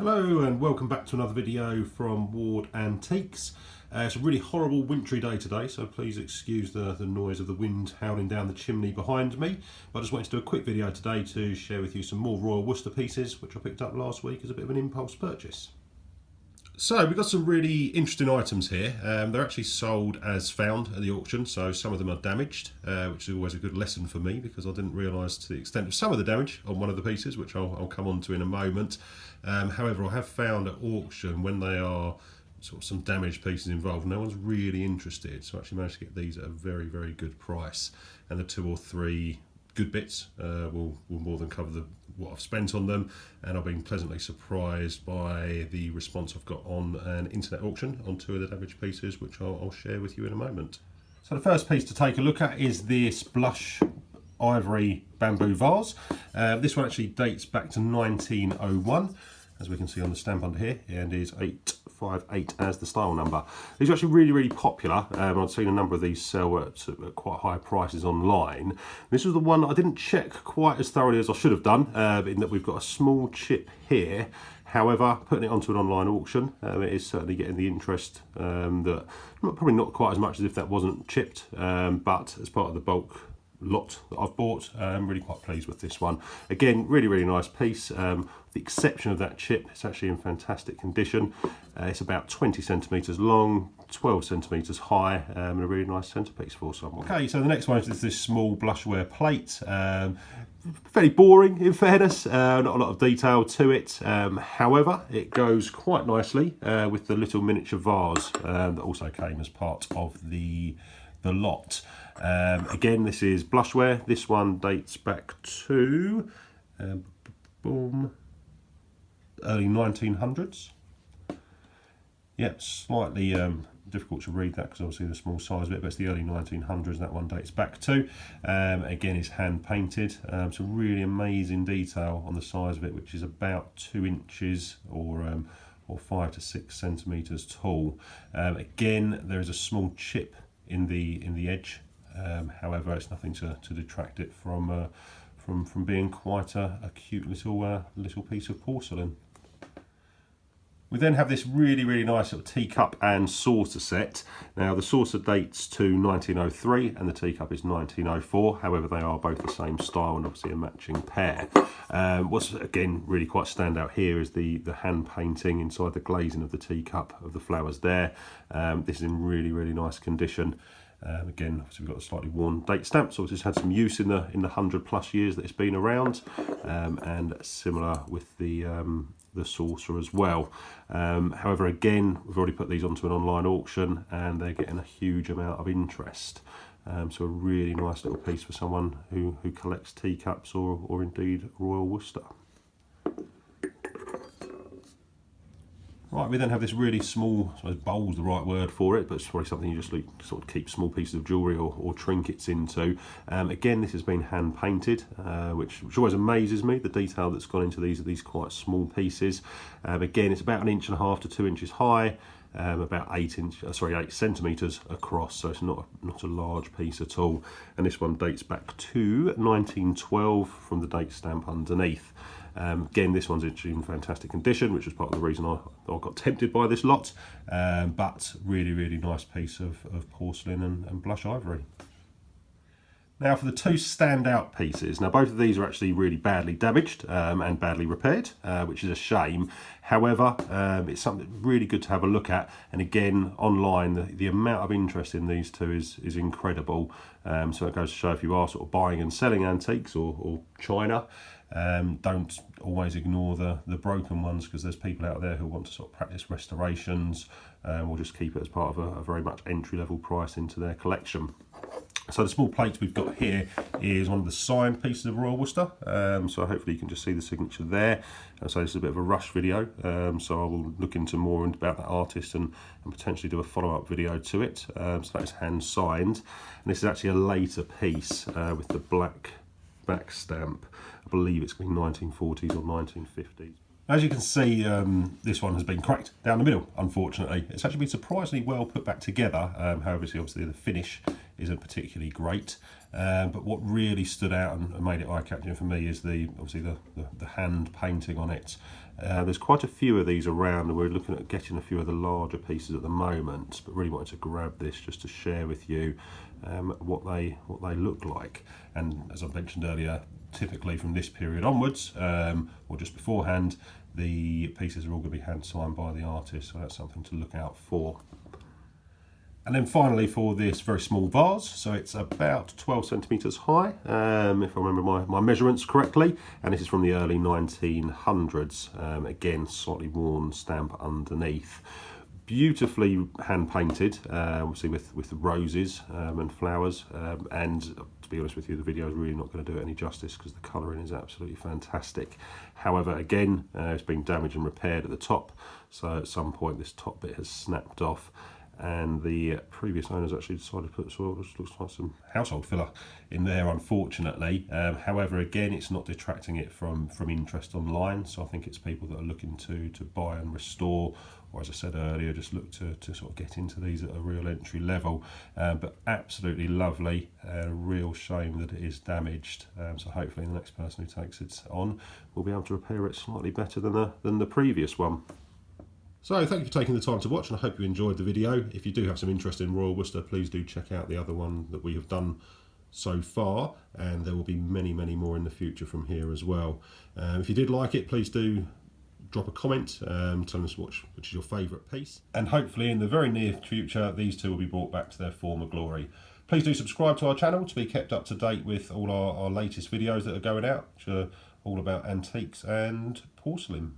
Hello and welcome back to another video from Ward Antiques. It's a really horrible wintry day today, so please excuse the noise of the wind howling down the chimney behind me. But I just wanted to do a quick video today to share with you some more Royal Worcester pieces which I picked up last week as a bit of an impulse purchase. So we've got some really interesting items here. They're actually sold as found at the auction, so some of them are damaged, which is always a good lesson for me because I didn't realise to the extent of some of the damage on one of the pieces, which I'll come on to in a moment. However, I have found at auction when they are sort of some damaged pieces involved, no one's really interested, so I actually managed to get these at a very, very good price, and the 2 or 3 good bits will more than cover what I've spent on them, and I've been pleasantly surprised by the response I've got on an internet auction on 2 of the damaged pieces, which I'll share with you in a moment. So the first piece to take a look at is this blush ivory bamboo vase. This one actually dates back to 1901, as we can see on the stamp under here, and is 858 as the style number. These are actually really, really popular. I've seen a number of these sell at quite high prices online. This was the one I didn't check quite as thoroughly as I should have done, in that we've got a small chip here. However, putting it onto an online auction, it is certainly getting the interest that probably not quite as much as if that wasn't chipped, but as part of the bulk lot that I've bought, I'm really quite pleased with this one. Again, really, really nice piece. With the exception of that chip, it's actually in fantastic condition. It's about 20 centimetres long, 12 centimetres high, and a really nice centrepiece for someone. Okay, so the next one is this small blushware plate. Fairly boring in fairness, not a lot of detail to it. However, it goes quite nicely with the little miniature vase that also came as part of the lot. Again, this is blushware. This one dates back to early 1900s. Yep, slightly difficult to read that because obviously the small size of it, but it's the early 1900s that one dates back to. Again, it's hand painted. Some really amazing detail on the size of it, which is about 2 inches or 5 to 6 centimetres tall. Again, there is a small chip in the edge. However, it's nothing to detract it from being quite a cute little piece of porcelain. We then have this really, really nice little teacup and saucer set. Now the saucer dates to 1903 and the teacup is 1904. However, they are both the same style and obviously a matching pair. What's again really quite standout here is the hand painting inside the glazing of the teacup of the flowers there. This is in really, really nice condition. Again, obviously we've got a slightly worn date stamp, so it's had some use in the 100+ years that it's been around, and similar with the saucer as well. However, again, we've already put these onto an online auction and they're getting a huge amount of interest. So a really nice little piece for someone who collects teacups or indeed Royal Worcester. Right, we then have this really small, I suppose bowl is the right word for it, but it's probably something you just sort of keep small pieces of jewellery or trinkets into. Again, this has been hand painted, which always amazes me, the detail that's gone into these quite small pieces. Again, it's about 1.5 to 2 inches high, about 8 centimetres across, so it's not a large piece at all. And this one dates back to 1912 from the date stamp underneath. Again, this one's in fantastic condition, which was part of the reason I got tempted by this lot, but really, really nice piece of porcelain and blush ivory. Now for the 2 standout pieces. Now both of these are actually really badly damaged and badly repaired, which is a shame. However, it's something really good to have a look at. And again, online, the amount of interest in these 2 is incredible. So it goes to show if you are sort of buying and selling antiques or china, don't always ignore the broken ones, because there's people out there who want to sort of practice restorations or just keep it as part of a very much entry-level price into their collection. So the small plates we've got here is one of the signed pieces of Royal Worcester, so hopefully you can just see the signature there. So this is a bit of a rush video, so I will look into more about that artist and potentially do a follow-up video to it. So that is hand signed, and this is actually a later piece with the black back stamp. I believe it's been 1940s or 1950s. As you can see, this one has been cracked down the middle, unfortunately. It's actually been surprisingly well put back together. However, obviously the finish isn't particularly great. But what really stood out and made it eye-catching for me is obviously the hand painting on it. There's quite a few of these around, and we're looking at getting a few of the larger pieces at the moment, but really wanted to grab this just to share with you what they look like. And as I mentioned earlier, typically from this period onwards, or just beforehand, the pieces are all going to be hand signed by the artist, so that's something to look out for. And then finally, for this very small vase, so it's about 12 centimetres high, if I remember my measurements correctly, and this is from the early 1900s. Again, slightly worn stamp underneath. Beautifully hand painted, obviously with roses and flowers, and to be honest with you, the video is really not going to do it any justice because the colouring is absolutely fantastic. However, again, it's been damaged and repaired at the top, so at some point this top bit has snapped off, and the previous owners actually decided to put sort of looks like some household filler in there, unfortunately. However, again, it's not detracting it from interest online, so I think it's people that are looking to buy and restore, or as I said earlier, just look to sort of get into these at a real entry level. But absolutely lovely, real shame that it is damaged. So hopefully the next person who takes it on will be able to repair it slightly better than the previous one. So thank you for taking the time to watch, and I hope you enjoyed the video. If you do have some interest in Royal Worcester, please do check out the other one that we have done so far, and there will be many more in the future from here as well. If you did like it, please do drop a comment telling us which is your favourite piece, and hopefully in the very near future these two will be brought back to their former glory. Please do subscribe to our channel to be kept up to date with all our latest videos that are going out, which are all about antiques and porcelain.